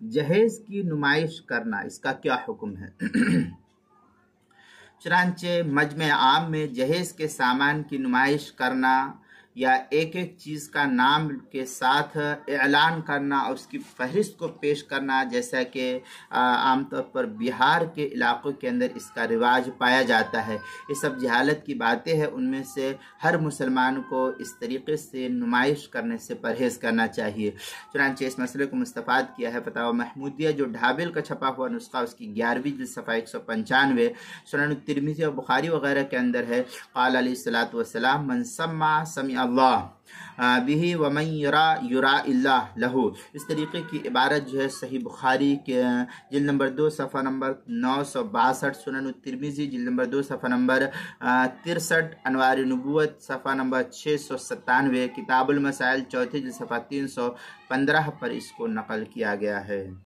جہیز کی نمائش کرنا، اس کا کیا حکم ہے؟ چنانچہ مجمع عام میں جہیز کے سامان کی نمائش کرنا یا ایک ایک چیز کا نام کے ساتھ اعلان کرنا اور اس کی فہرست کو پیش کرنا، جیسا کہ عام طور پر بہار کے علاقوں کے اندر اس کا رواج پایا جاتا ہے، یہ سب جہالت کی باتیں ہیں۔ ان میں سے ہر مسلمان کو اس طریقے سے نمائش کرنے سے پرہیز کرنا چاہیے۔ چنانچہ اس مسئلے کو مستفاد کیا ہے فتاوی محمودیہ، جو ڈھابل کا چھپا ہوا نسخہ، اس کی 11ویں جلد صفحہ 195، سنن ترمذی اور بخاری وغیرہ کے اندر ہے، قال علیہ الصلوۃ والسلام من سمع سمع اللہ بھی ومن یرا یرا اللہ لہو۔ اس طریقے کی عبارت جو ہے صحیح بخاری کے جلد نمبر 2 صفحہ نمبر 962، سنن ترمذی جلد نمبر 2 صفحہ نمبر 63، انوار نبوت صفحہ نمبر 697، کتاب المسائل چوتھی جلد صفحہ 315 پر اس کو نقل کیا گیا ہے۔